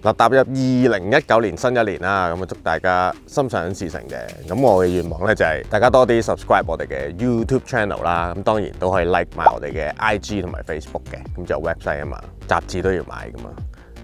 嗱，踏入2019年新一年啦，咁啊祝大家心想事成嘅。咁我嘅願望咧就係大家多啲 subscribe 我哋嘅 YouTube channel 啦，咁當然都可以 like 埋我哋嘅 IG 同埋 Facebook 嘅，咁就有 website 啊嘛，雜誌都要買噶嘛。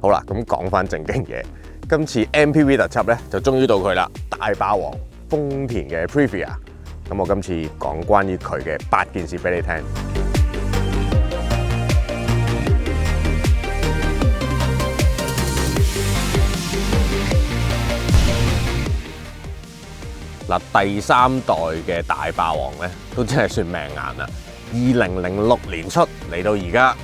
好啦，咁講翻正經嘢，今次 MPV 特輯咧就終於到佢啦，大霸王豐田嘅 Previa。咁我今次講關於佢嘅8件事俾你聽。嗱，第3代嘅大霸王咧，都真係算命硬啦。2006年出嚟到而家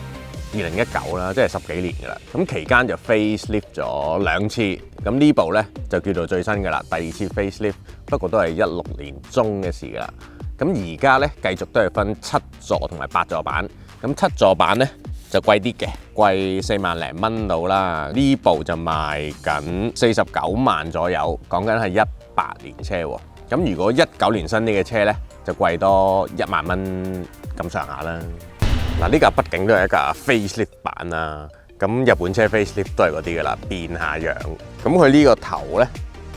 2019啦，即係10幾年噶啦。咁期間就 facelift 咗2次，咁呢部咧就叫做最新噶啦，第2次 facelift， 不過都係16年中嘅事噶啦。咁而家咧繼續都係分7座同埋8座版，咁7座版咧就貴啲嘅，貴4萬零蚊到啦。呢部就賣緊49萬左右，講緊係18年車喎。咁如果19年新啲嘅車咧，就貴多1萬蚊咁上下啦。嗱，呢架畢竟都係一架 facelift 版啦。咁日本車 facelift 都係嗰啲噶啦，變下樣。咁佢呢個頭咧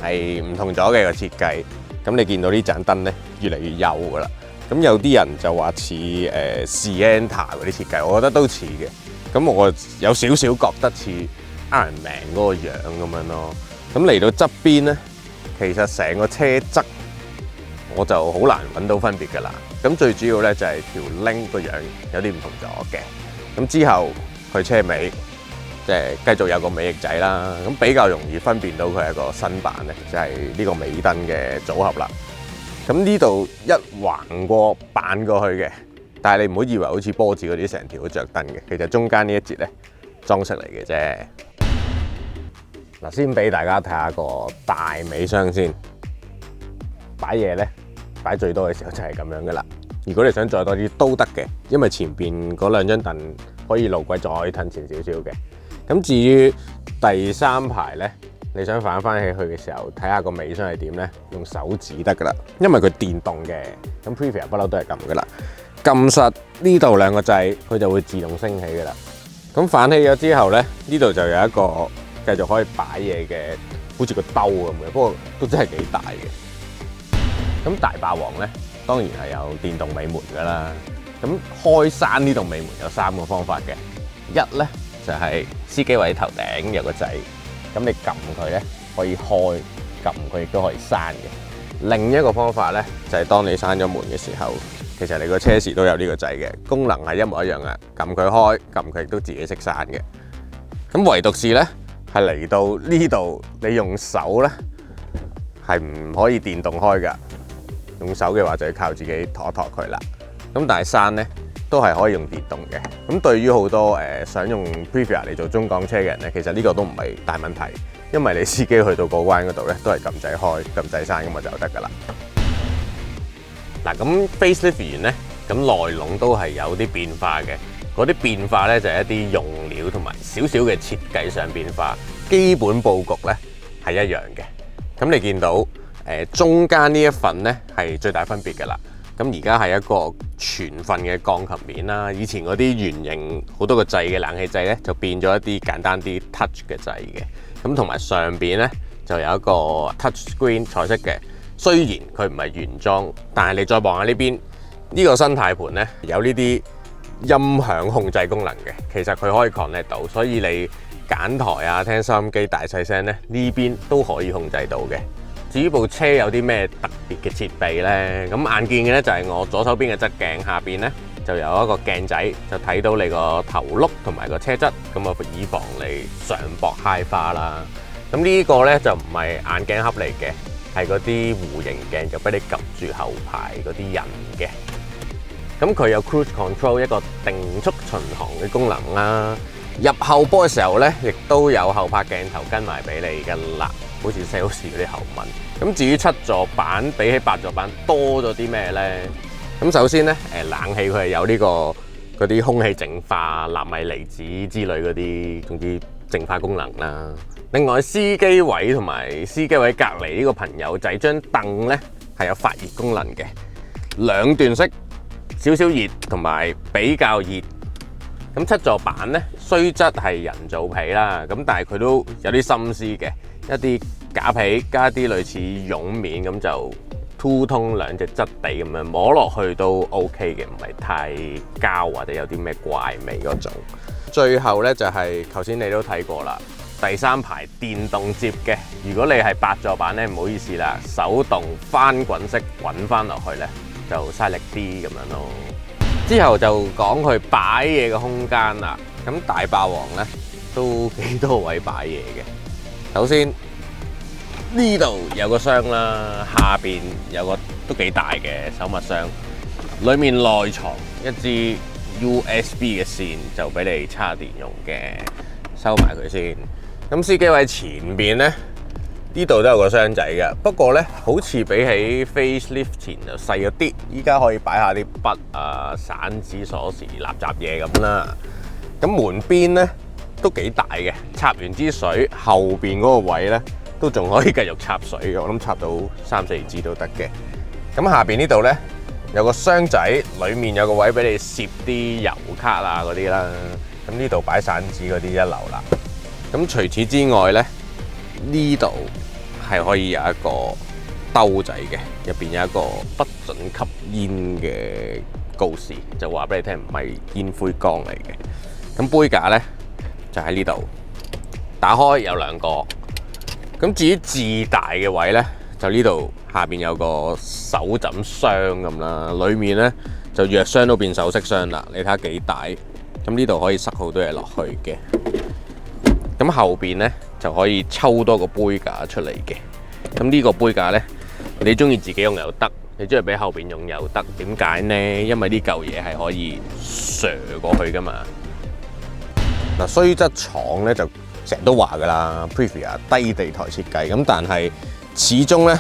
係唔同咗嘅個設計。咁你見到呢盞燈咧越嚟越幼噶啦。咁有啲人就話似Sienna 嗰啲設計，我覺得都似嘅。咁我有少少覺得似 Iron Man 嗰個樣咁樣咯。咁嚟到側邊咧，其實成個車側我就好難揾到分別㗎啦。咁最主要咧就係條 link 個樣有啲唔同咗嘅。咁之後佢車尾即係繼續有個尾翼仔啦。咁比較容易分辨到佢係一個新版咧，就係呢個尾燈嘅組合啦。咁呢度一橫過扮過去嘅，但係你唔好以為好似波子嗰啲成條都着燈嘅，其實中間呢一節咧裝飾嚟嘅啫。嗱，先俾大家睇下個大尾箱先，擺嘢咧擺最多嘅時候就係咁樣噶啦。如果你想再多啲都得嘅，因為前邊嗰2張凳可以路軌再褪前少少嘅。咁至於第3排咧，你想反翻起去嘅時候，睇下個尾箱係點咧，用手指得噶啦，因為佢電動嘅。咁 Previa 不嬲都係咁噶啦，撳實呢度2個掣，佢就會自動升起噶啦。咁反起咗之後咧，呢度就有一個繼續可以擺嘢嘅，好似個兜咁嘅，不過都真係幾大嘅。咁大霸王咧，當然係有電動尾門噶啦。咁開閂呢度尾門有3個方法嘅，一咧就係司機位頭頂有個掣，咁你撳佢咧可以開，撳佢亦都可以閂嘅。另一個方法咧就係當你閂咗門嘅時候，其實你個車匙都有呢個掣嘅，功能係一模一樣嘅，撳佢開，撳佢亦都自己識閂嘅。咁唯獨是咧係嚟到呢度，你用手咧係唔可以電動開㗎，用手嘅話就要靠自己托一托佢啦。咁但係閂咧都係可以用電動嘅。咁對於好多想用 Previa 嚟做中港車嘅人咧，其實呢個都唔係大問題，因為你司機去到過關嗰度咧都係撳掣開、撳掣閂咁就得㗎啦。嗱，咁 facelift 完咧，咁內籠都係有啲變化嘅。嗰啲變化咧就係一啲用料同埋少少嘅設計上變化，基本佈局咧係一樣嘅。咁你見到中間呢一份咧係最大分別㗎啦。咁而家係一個全份嘅鋼琴面啦，以前嗰啲圓形好多個掣嘅冷氣掣咧就變咗一啲簡單啲 touch 嘅掣嘅。咁同埋上邊咧就有一個 touch screen 彩色嘅。雖然佢唔係原裝，但係你再望下呢邊呢個生態盤咧有呢啲音響控制功能嘅，其實佢可以 connect 到，所以你揀台啊、聽收音機大細聲咧呢邊都可以控制到嘅。至於部車有啲咩特別嘅設備咧，咁眼見嘅咧就係我左手邊嘅側鏡下邊咧就有一個鏡仔，就睇到你個頭轆同埋個車側，咁啊以防你上膊揩花啦。咁呢個咧就唔係眼鏡盒嚟嘅，係嗰啲弧形鏡，就俾你撳住後排嗰啲人嘅。咁佢有 cruise control 一個定速巡航嘅功能啦。入後波嘅時候咧，亦都有後拍鏡頭跟埋俾你㗎啦，好似 sales 嗰啲後文。咁至於7座版比起8座版多咗啲咩咧？咁首先咧，冷氣佢係有呢個嗰啲空氣淨化、納米離子之類嗰啲，總之淨化功能啦。另外司機位同埋司機位隔離呢個朋友仔張凳咧係有發熱功能嘅，2段式，少少熱同埋比較熱。咁7座版咧，雖則係人造皮啦，咁但係佢都有啲心思嘅，一啲假皮加啲類似絨面咁就 two tone 兩隻質地咁樣摸落去都 OK 嘅，唔係太膠或者有啲咩怪味嗰種。最後呢，就係頭先你都睇過啦，第三排電動摺嘅，如果你係8座版呢，唔好意思啦，手動翻滾式滾翻落去呢，就嘥力啲咁樣咯。之後就講佢擺嘢嘅空間啦，咁大霸王呢，都幾多位擺嘢嘅。首先呢度有個箱啦，下邊有個都幾大嘅手襪箱，裡面內藏一支 USB 嘅線，就俾你叉電用嘅，收埋佢先。咁司機位前邊呢，呢度都有個箱仔嘅，不過呢，好似比起 facelift 前就細咗啲，依家可以擺下啲筆啊、散紙、鎖匙、垃圾嘢咁啦。咁門邊呢，都幾大嘅，插完支水後邊嗰個位呢，都仲可以繼續插水，我諗插到3-4支都得嘅。咁下邊呢度呢，有個箱仔，裡面有個位俾你攝啲油卡啊嗰啲啦。咁呢度擺散紙嗰啲一流啦。咁除此之外呢，呢度係可以有一個兜仔嘅，入邊有一個不准吸煙嘅告示，就話俾你聽唔係煙灰缸嚟嘅。咁杯架呢，就喺呢度，打開有2個。咁至於至大嘅位呢，就呢度下邊有個手枕箱咁啦，裡面呢，就藥箱都變首飾箱啦。你睇下幾大，咁呢度可以塞好多嘢落去嘅。咁後邊呢，就可以抽多個杯架出嚟嘅。咁呢個杯架呢，你中意自己用又得，你中意俾後邊用又得。點解呢？因為呢嚿嘢係可以瀡過去噶嘛。嗱，雖則廠呢，就成日都話噶啦 ，Privia 低地台設計，咁但係始終呢，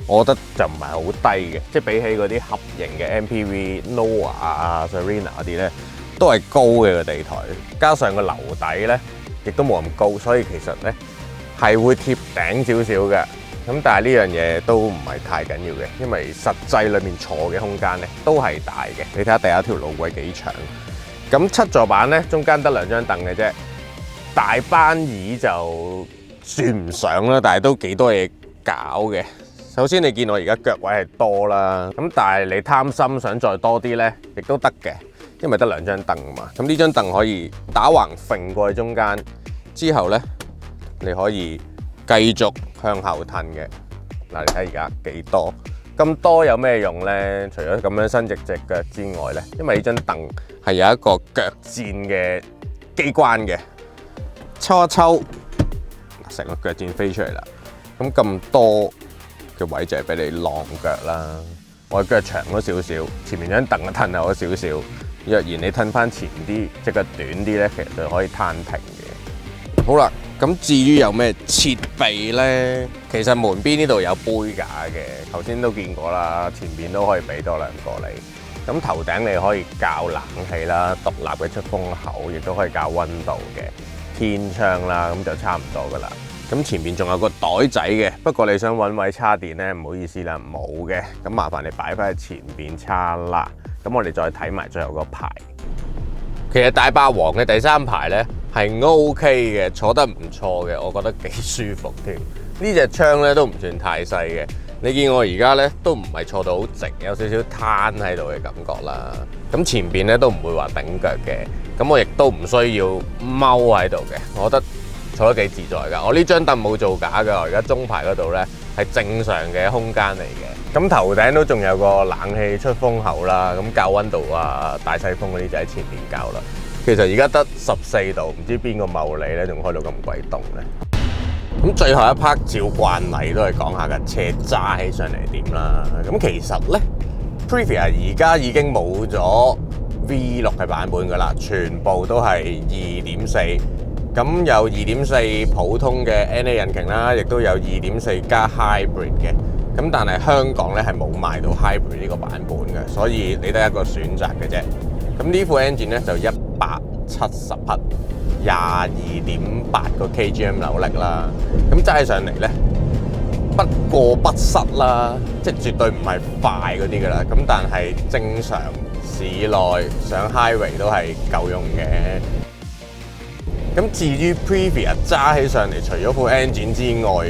我覺得就唔係好低嘅，即係比起嗰啲盒型嘅 MPV、Noah 啊、Serena 嗰啲呢，都係高嘅個地台，加上個樓底呢，亦都冇咁高，所以其實呢係會貼頂少少嘅。咁但係呢樣嘢都唔係太緊要嘅，因為實際裏面坐嘅空間呢都係大嘅。你睇下第一條路軌幾長。咁7座版呢，中間得2張凳嘅啫，大班椅就算唔上啦，但係都幾多嘢搞嘅。首先你見我而家腳位係多啦，咁但係你貪心想再多啲呢，亦都得嘅，因為得2張凳嘛。咁呢張凳可以打橫揈過去中間，之後呢，你可以繼續向後褪嘅。嗱，你睇而家幾多？咁多有咩用呢？除咗咁樣伸直隻腳之外呢，因為呢張凳係有一個腳墊嘅機關嘅，抽一抽，成個腳墊飛出嚟啦。咁多嘅位就係俾你晾腳啦。我腳長咗少少，前面張凳褪後咗少少。若然你褪翻前啲，隻腳短啲呢，其實就可以攤平嘅。好啦。咁至於有咩設備呢？其實門邊呢度有杯架嘅，頭先都見過啦，前邊都可以俾多2個你。咁頭頂你可以校冷氣啦，獨立嘅出風口，亦都可以校溫度嘅天窗啦，咁就差唔多噶啦。咁前邊仲有個袋仔嘅，不過你想揾位叉電呢，唔好意思啦，冇嘅。咁麻煩你擺翻喺前邊叉啦。咁我哋再睇埋最後個排。其實大霸王嘅第3排呢係 OK 嘅，坐得唔錯嘅，我覺得幾舒服添。呢隻窗呢都唔算太細嘅，你見我而家呢都唔係坐到好直，有少少攤喺度嘅感覺啦。咁前邊呢都唔會話頂腳嘅，咁我亦都唔需要踎喺度嘅，我覺得坐得幾自在㗎。我呢張凳冇做假㗎，我而家中排嗰度呢係正常嘅空間嚟嘅。咁頭頂都仲有個冷氣出風口啦，咁校溫度啊、大細風嗰啲就喺前面校啦。其實而家得14度，唔知邊個茂利咧，仲開到咁鬼凍咧。咁最後一 part 照慣例都係講下架車揸起上嚟點啦。咁其實咧 Privia 而家已經冇咗 V6 嘅版本噶啦，全部都係 2.4。咁有 2.4 普通嘅 NA 引擎啦，亦都有 2.4 加 Hybrid 嘅。咁但係香港咧係冇賣到 Hybrid 呢個版本嘅，所以你得一個選擇嘅啫。咁呢副 engine 咧就170匹，22.8個 kgm 扭力啦。咁揸起上嚟咧，不過不失啦，即係絕對唔係快嗰啲噶啦。咁但係正常市內上 highway 都係夠用嘅。咁至於 Previa 揸起上嚟，除咗副 engine 之外，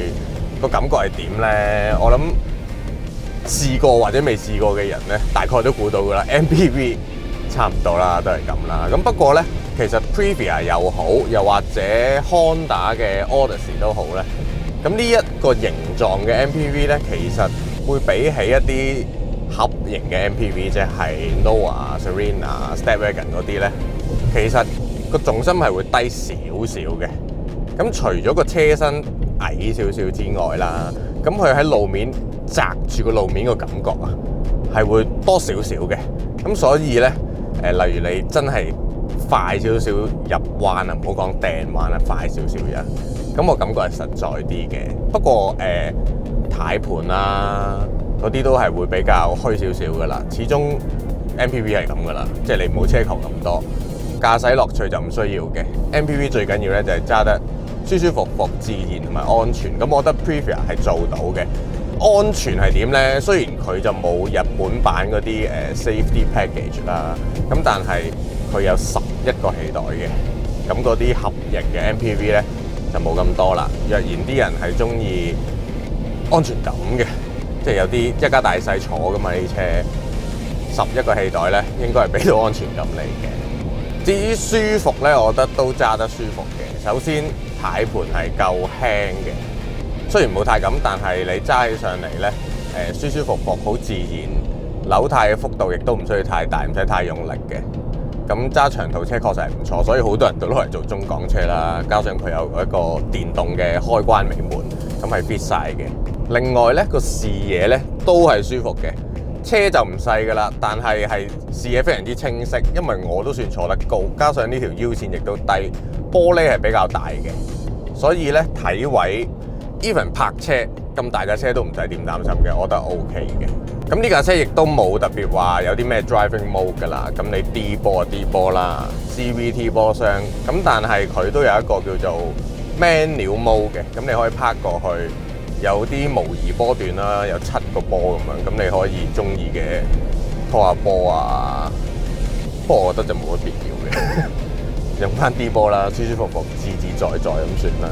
個感覺係點咧？我諗試過或者未試過嘅人咧，大概都估到噶啦。MPV 差唔多啦，都係咁啦。咁不過咧，其實 Previa 又好，又或者 Honda 嘅 Odyssey 都好咧。咁呢一個形狀嘅 MPV 咧，其實會比起一啲盒型嘅 MPV，即係 Noah、Serena、Stepwagon 嗰啲咧，其實個重心係會低少少嘅。咁除咗個車身矮少少之外啦，咁佢喺路面擲住個路面個感覺啊，係會多少少嘅。咁所以咧，例如你真係快少少入彎啊，唔好講掟彎啊，快少少嘅，咁我感覺係實在啲嘅。不過軚盤啦嗰啲都係會比較虛少少噶啦。始終 MPV 係咁噶啦，即係你冇車球咁多，駕駛樂趣就唔需要嘅。MPV 最緊要咧就係揸得舒舒服服、自然同埋安全。咁我覺得 Previa 係做到嘅。安全係點咧？雖然佢就冇日本版嗰啲safety package 啦，咁但係佢有11個氣袋嘅。咁嗰啲合型嘅 MPV 咧就冇咁多啦。若然啲人係中意安全感嘅，即係有啲一家大細坐噶嘛，呢車11個氣袋咧，應該係俾到安全感你嘅。至於舒服咧，我覺得都揸得舒服嘅。首先軚盤係夠輕嘅。雖然冇太咁，但係你揸起上嚟咧，舒舒服服，好自然。扭軚嘅幅度亦都唔需要太大，唔使太用力嘅。咁揸長途車確實係唔錯，所以好多人都攞嚟做中港車啦。加上佢有一個電動嘅開關尾門，咁係 fit 晒嘅。另外咧，個視野咧都係舒服嘅。車就唔細噶啦，但係視野非常之清晰，因為我都算坐得高，加上呢條腰線亦都低，玻璃係比較大嘅，所以咧睇位。even 泊車咁大架車都唔使點擔心嘅，我覺得 OK 嘅。咁呢架車亦都冇特別話有啲咩 driving mode 㗎啦。咁你 D 波啊 D 波啦 ，CVT 波箱。咁但係佢都有一個叫做 manual mode 嘅。咁你可以泊過去，有啲模擬波段啦，有7個波咁樣。咁你可以中意嘅拖下波啊。不過我覺得就冇乜必要嘅，用翻 D 波啦，舒舒服服、自自在在咁算啦。